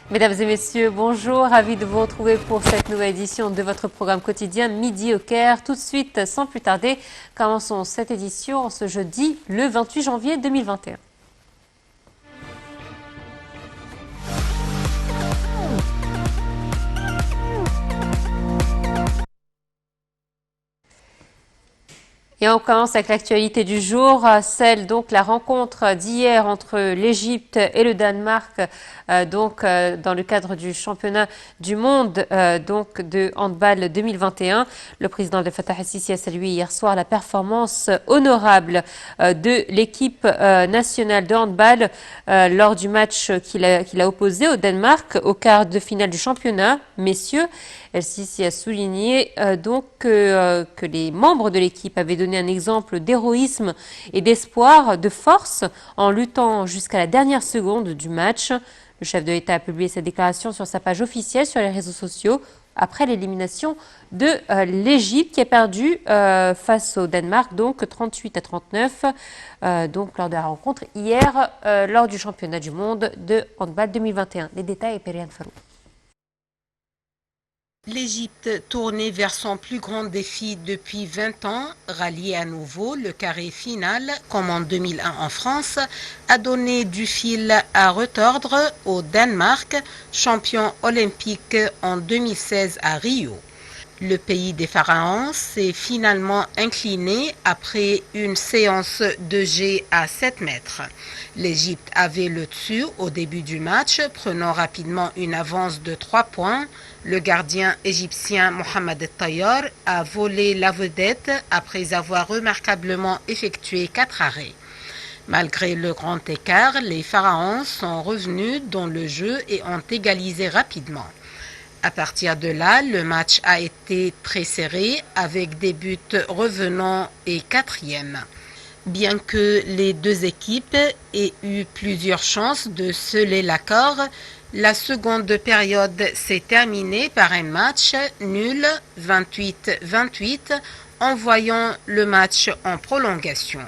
Mesdames et messieurs, bonjour, ravi de vous retrouver pour cette nouvelle édition de votre programme quotidien Midi au Caire. Tout de suite, sans plus tarder, commençons cette édition ce jeudi, le 28 janvier 2021. Et on commence avec l'actualité du jour, la rencontre d'hier entre l'Égypte et le Danemark, dans le cadre du championnat du monde de handball 2021. Le président de Fatah el-Sisi a salué hier soir la performance honorable de l'équipe nationale de handball lors du match qu'il a opposé au Danemark au quart de finale du championnat. Messieurs, El-Sisi a souligné que les membres de l'équipe avaient donné un exemple d'héroïsme et d'espoir, de force, en luttant jusqu'à la dernière seconde du match. Le chef de l'État a publié cette déclaration sur sa page officielle sur les réseaux sociaux après l'élimination de l'Égypte qui a perdu face au Danemark, 38-39, lors de la rencontre hier, lors du championnat du monde de handball 2021. Les détails, Periane Farou. L'Égypte, tournée vers son plus grand défi depuis 20 ans, rallié à nouveau le carré final, comme en 2001 en France, a donné du fil à retordre au Danemark, champion olympique en 2016 à Rio. Le pays des pharaons s'est finalement incliné après une séance de jet à 7 mètres. L'Égypte avait le dessus au début du match, prenant rapidement une avance de 3 points. Le gardien égyptien Mohamed El-Tayyar a volé la vedette après avoir remarquablement effectué 4 arrêts. Malgré le grand écart, les pharaons sont revenus dans le jeu et ont égalisé rapidement. À partir de là, le match a été très serré avec des buts revenants et quatrième. Bien que les deux équipes aient eu plusieurs chances de sceller l'accord, la seconde période s'est terminée par un match nul 28-28, envoyant le match en prolongation.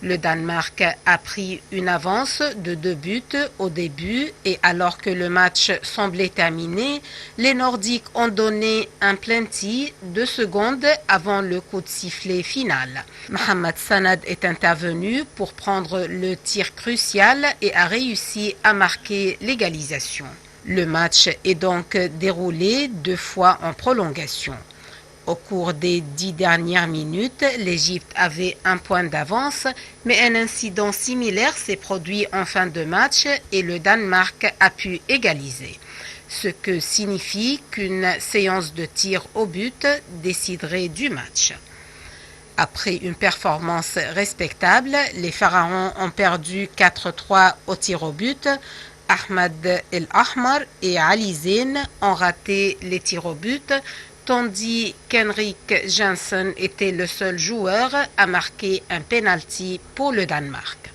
Le Danemark a pris une avance de 2 buts au début et alors que le match semblait terminé, les Nordiques ont donné un plenty 2 secondes avant le coup de sifflet final. Mohamed Sanad est intervenu pour prendre le tir crucial et a réussi à marquer l'égalisation. Le match est donc déroulé 2 fois en prolongation. Au cours des 10 dernières minutes, l'Égypte avait 1 point d'avance, mais un incident similaire s'est produit en fin de match et le Danemark a pu égaliser. Ce que signifie qu'une séance de tir au but déciderait du match. Après une performance respectable, les Pharaons ont perdu 4-3 au tir au but. Ahmed El-Ahmar et Ali Zain ont raté les tirs au but, tandis qu'Henrik Jensen était le seul joueur à marquer un penalty pour le Danemark.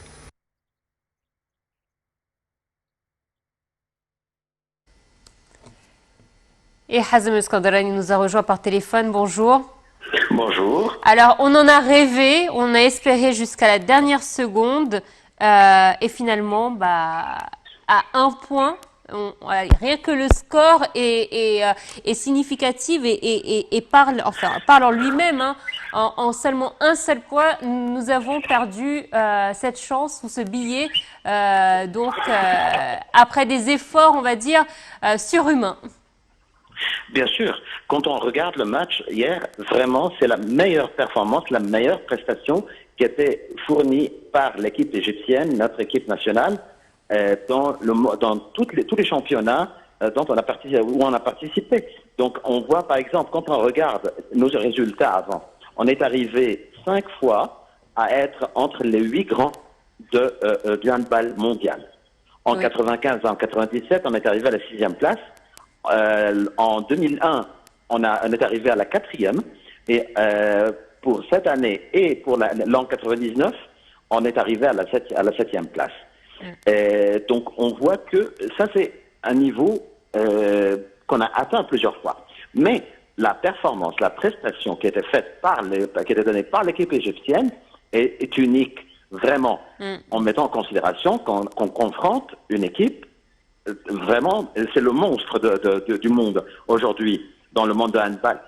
Et Hazem El-Skandarani nous a rejoint par téléphone. Bonjour. Bonjour. Alors, on en a rêvé, on a espéré jusqu'à la dernière seconde, et finalement, à 1 point, rien que le score est significatif et parle en lui-même. Hein. En seulement un seul point, nous avons perdu cette chance ou ce billet, après des efforts, on va dire, surhumains. Bien sûr, quand on regarde le match hier, vraiment, c'est la meilleure performance, la meilleure prestation qui a été fournie par l'équipe égyptienne, notre équipe nationale, dans tous les championnats où on a participé. Donc, on voit, par exemple, quand on regarde nos résultats avant, on est arrivé 5 fois à être entre les 8 grands du handball mondial. En 95 et en 97, on est arrivé à la 6e place. En 2001, on est arrivé à la 4e et pour cette année et pour l'an 99, on est arrivé à la 7e place. Donc on voit que ça c'est un niveau qu'on a atteint plusieurs fois. Mais la performance, la prestation qui a été faite qui a été donnée par l'équipe égyptienne est unique, vraiment, en mettant en considération qu'on confronte une équipe vraiment, c'est le monstre du monde aujourd'hui, dans le monde de handball.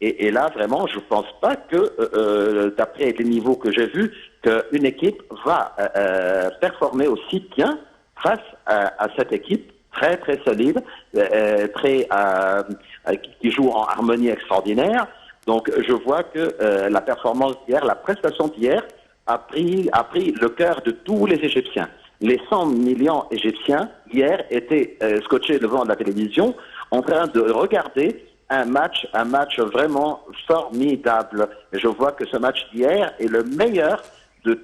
Et là, vraiment, je ne pense pas que, d'après les niveaux que j'ai vus, qu'une équipe va performer aussi bien face à cette équipe très très solide, qui joue en harmonie extraordinaire. Donc je vois que la performance d'hier, la prestation d'hier a pris le cœur de tous les Égyptiens. Les 100 millions Égyptiens hier étaient scotchés devant la télévision en train de regarder un match vraiment formidable. Et je vois que ce match d'hier est le meilleur de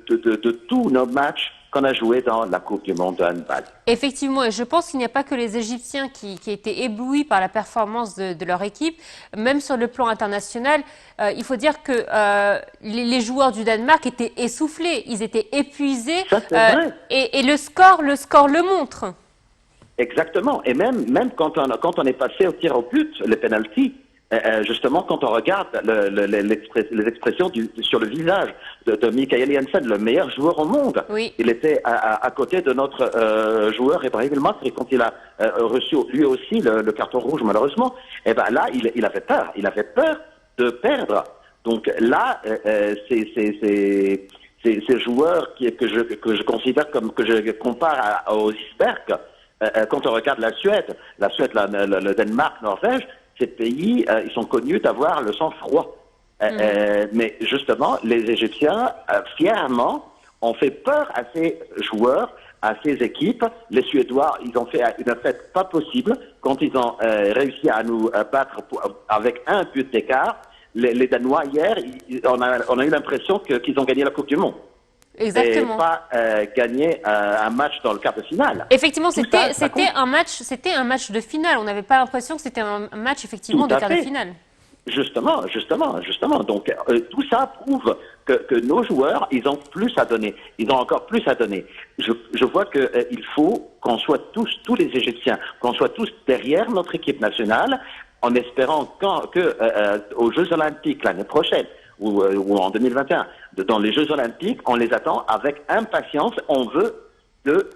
tous nos matchs qu'on a joué dans la Coupe du Monde de handball. Effectivement, et je pense qu'il n'y a pas que les Égyptiens qui étaient éblouis par la performance de leur équipe. Même sur le plan international, il faut dire que les joueurs du Danemark étaient essoufflés, ils étaient épuisés. Ça, c'est vrai. Et le score le montre. Exactement. Et même quand on est passé au tir au but, les penalties, justement, quand on regarde les expressions sur le visage de Mikael Jensen, le meilleur joueur au monde, oui. Il était à côté de notre joueur Ibrahim El Masri quand il a reçu lui aussi le carton rouge, malheureusement. Et ben là, il avait peur. Il avait peur de perdre. Donc là, ces joueurs que je considère comme que je compare aux icebergs. Quand on regarde la Suède, le Danemark, Norvège, ces pays, ils sont connus d'avoir le sang-froid. Mais justement, les Égyptiens, fièrement, ont fait peur à ces joueurs, à ces équipes. Les Suédois, ils ont fait une fête pas possible quand ils ont réussi à nous battre avec un but d'écart. Les Danois, hier, on a eu l'impression qu'ils ont gagné la Coupe du Monde. Exactement. Et pas gagner un match dans le quart de finale. Effectivement, c'était un match de finale. On n'avait pas l'impression que c'était un match effectivement de quart de finale. Justement. Donc tout ça prouve que nos joueurs, ils ont plus à donner. Ils ont encore plus à donner. Je vois qu'il faut qu'on soit tous les Égyptiens, qu'on soit tous derrière notre équipe nationale, en espérant qu'aux Jeux Olympiques l'année prochaine, ou en 2021, dans les Jeux Olympiques, on les attend avec impatience. On veut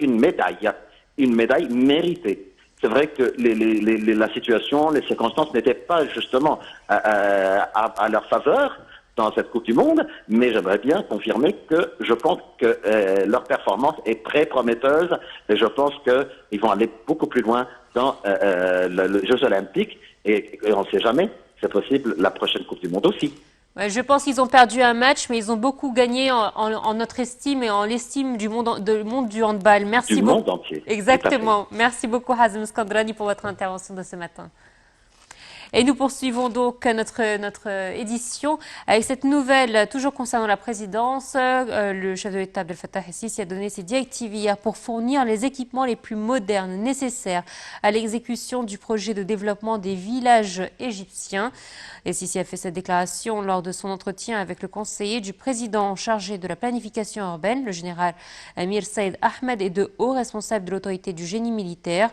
une médaille méritée. C'est vrai que la situation, les circonstances n'étaient pas justement à leur faveur dans cette Coupe du Monde, mais j'aimerais bien confirmer que je pense que leur performance est très prometteuse et je pense qu'ils vont aller beaucoup plus loin dans les Jeux Olympiques et on ne sait jamais, c'est possible la prochaine Coupe du Monde aussi. Je pense qu'ils ont perdu un match, mais ils ont beaucoup gagné en notre estime et en l'estime du monde du handball. Merci beaucoup. Du monde entier. Exactement. Merci beaucoup, Hazem Skandrani, pour votre intervention de ce matin. Et nous poursuivons donc notre édition avec cette nouvelle, toujours concernant la présidence. Le chef de l'État, Abdel Fattah el-Sisi, a donné ses directives hier pour fournir les équipements les plus modernes nécessaires à l'exécution du projet de développement des villages égyptiens. El-Sisi a fait cette déclaration lors de son entretien avec le conseiller du président chargé de la planification urbaine, le général Amir Saïd Ahmed, et de hauts responsables de l'autorité du génie militaire.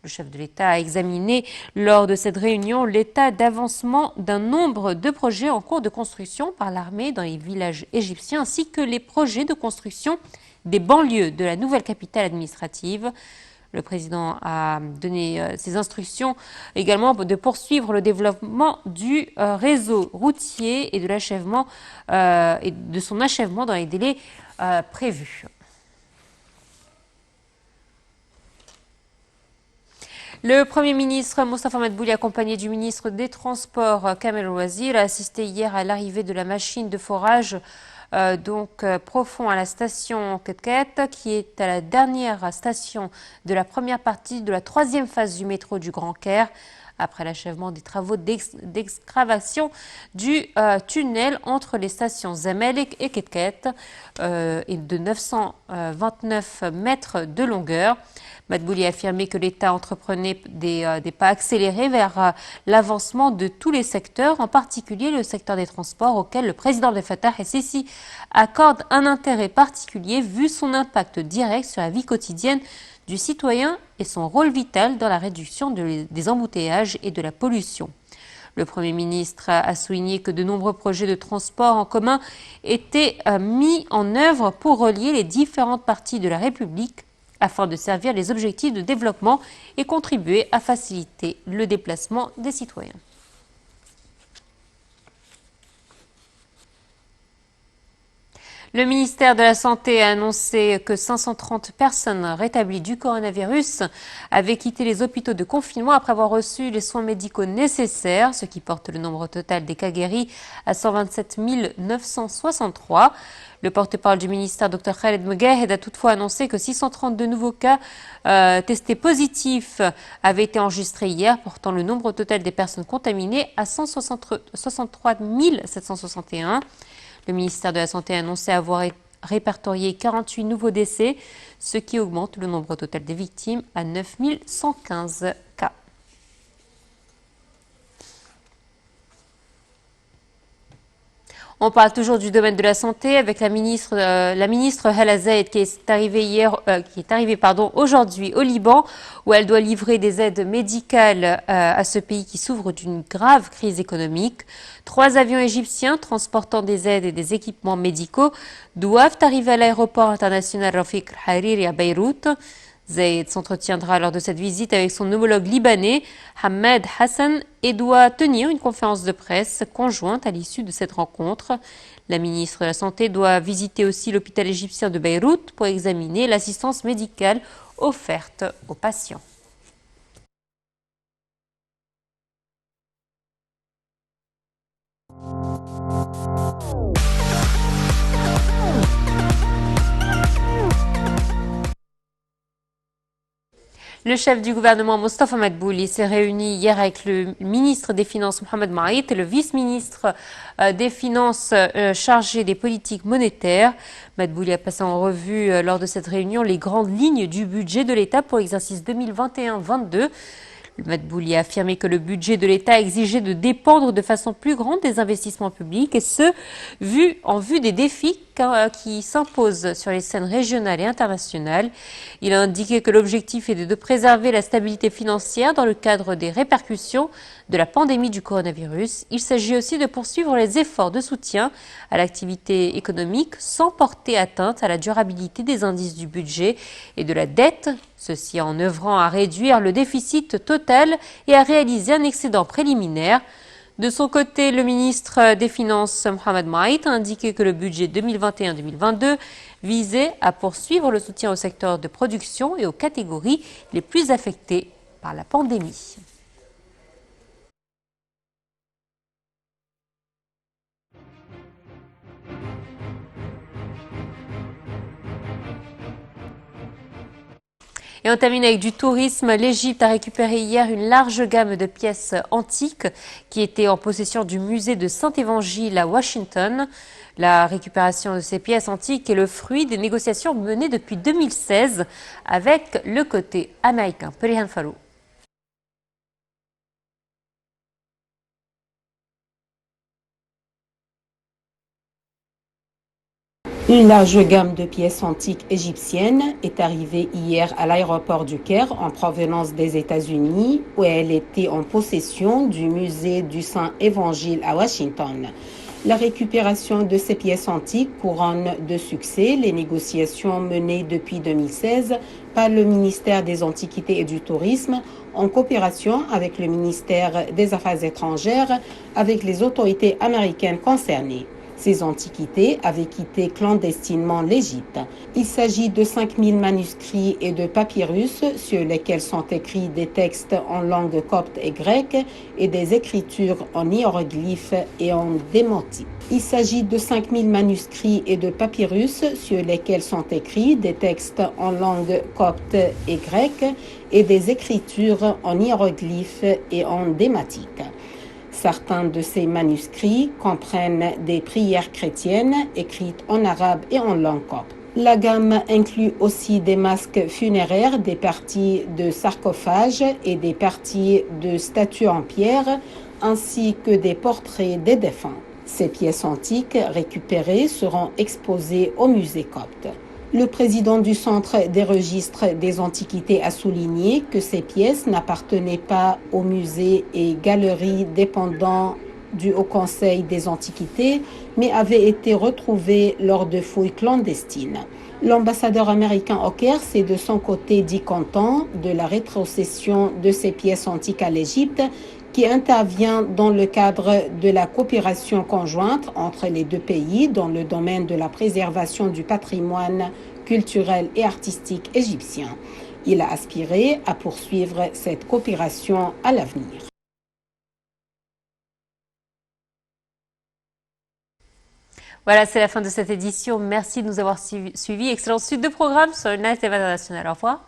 Le chef de l'État a examiné lors de cette réunion l'état d'avancement d'un nombre de projets en cours de construction par l'armée dans les villages égyptiens ainsi que les projets de construction des banlieues de la nouvelle capitale administrative. Le président a donné ses instructions également de poursuivre le développement du réseau routier et de l'achèvement et de son achèvement dans les délais prévus. Le Premier ministre Mostafa Madbouli, accompagné du ministre des Transports Kamel Ouazir, a assisté hier à l'arrivée de la machine de forage profond à la station Ketket, qui est à la dernière station de la première partie de la troisième phase du métro du Grand Caire, après l'achèvement des travaux d'excavation du tunnel entre les stations Zamalek et Ketket, et de 929 mètres de longueur. Madbouli a affirmé que l'État entreprenait des pas accélérés vers l'avancement de tous les secteurs, en particulier le secteur des transports, auquel le président Abdel Fattah el-Sisi accorde un intérêt particulier vu son impact direct sur la vie quotidienne du citoyen et son rôle vital dans la réduction des embouteillages et de la pollution. Le Premier ministre a souligné que de nombreux projets de transport en commun étaient mis en œuvre pour relier les différentes parties de la République afin de servir les objectifs de développement et contribuer à faciliter le déplacement des citoyens. Le ministère de la Santé a annoncé que 530 personnes rétablies du coronavirus avaient quitté les hôpitaux de confinement après avoir reçu les soins médicaux nécessaires, ce qui porte le nombre total des cas guéris à 127 963. Le porte-parole du ministère, Dr Khaled Mogahed, a toutefois annoncé que 632 nouveaux cas testés positifs avaient été enregistrés hier, portant le nombre total des personnes contaminées à 163 761. Le ministère de la Santé a annoncé avoir répertorié 48 nouveaux décès, ce qui augmente le nombre total des victimes à 9 115 cas. On parle toujours du domaine de la santé avec la ministre Hala Zaid qui est arrivée aujourd'hui au Liban où elle doit livrer des aides médicales à ce pays qui souffre d'une grave crise économique. 3 avions égyptiens transportant des aides et des équipements médicaux doivent arriver à l'aéroport international Rafik Hariri à Beyrouth. Zaid s'entretiendra lors de cette visite avec son homologue libanais, Ahmed Hassan, et doit tenir une conférence de presse conjointe à l'issue de cette rencontre. La ministre de la Santé doit visiter aussi l'hôpital égyptien de Beyrouth pour examiner l'assistance médicale offerte aux patients. Le chef du gouvernement, Mostafa Madbouli, s'est réuni hier avec le ministre des Finances, Mohamed Maït, et le vice-ministre des Finances chargé des politiques monétaires. Madbouli a passé en revue lors de cette réunion les grandes lignes du budget de l'État pour l'exercice 2021-22. Madbouli a affirmé que le budget de l'État exigeait de dépendre de façon plus grande des investissements publics et ce, en vue des défis qui s'imposent sur les scènes régionales et internationales. Il a indiqué que l'objectif est de préserver la stabilité financière dans le cadre des répercussions de la pandémie du coronavirus. Il s'agit aussi de poursuivre les efforts de soutien à l'activité économique sans porter atteinte à la durabilité des indices du budget et de la dette, ceci en œuvrant à réduire le déficit total et à réaliser un excédent préliminaire. De son côté, le ministre des Finances, Mohamed Maït, a indiqué que le budget 2021-2022 visait à poursuivre le soutien au secteur de production et aux catégories les plus affectées par la pandémie. Et on termine avec du tourisme. L'Égypte a récupéré hier une large gamme de pièces antiques qui étaient en possession du musée de Saint-Évangile à Washington. La récupération de ces pièces antiques est le fruit des négociations menées depuis 2016 avec le côté américain. Perihan Farou. Une large gamme de pièces antiques égyptiennes est arrivée hier à l'aéroport du Caire en provenance des États-Unis où elle était en possession du musée du Saint-Évangile à Washington. La récupération de ces pièces antiques couronne de succès les négociations menées depuis 2016 par le ministère des Antiquités et du Tourisme en coopération avec le ministère des Affaires étrangères avec les autorités américaines concernées. Ces antiquités avaient quitté clandestinement l'Égypte. Il s'agit de 5000 manuscrits et de papyrus sur lesquels sont écrits des textes en langue copte et grecque et des écritures en hiéroglyphes et en démenti. Il s'agit de 5000 manuscrits et de papyrus sur lesquels sont écrits des textes en langue copte et grecque et des écritures en hiéroglyphes et en dématique. Certains de ces manuscrits comprennent des prières chrétiennes écrites en arabe et en langue copte. La gamme inclut aussi des masques funéraires, des parties de sarcophages et des parties de statues en pierre, ainsi que des portraits des défunts. Ces pièces antiques récupérées seront exposées au musée copte. Le président du Centre des registres des antiquités a souligné que ces pièces n'appartenaient pas aux musées et galeries dépendant du Haut Conseil des Antiquités, mais avait été retrouvé lors de fouilles clandestines. L'ambassadeur américain au Caire s'est de son côté dit content de la rétrocession de ces pièces antiques à l'Égypte, qui intervient dans le cadre de la coopération conjointe entre les deux pays dans le domaine de la préservation du patrimoine culturel et artistique égyptien. Il a aspiré à poursuivre cette coopération à l'avenir. Voilà, c'est la fin de cette édition. Merci de nous avoir suivis. Excellente suite de programme sur le Night International. Au revoir.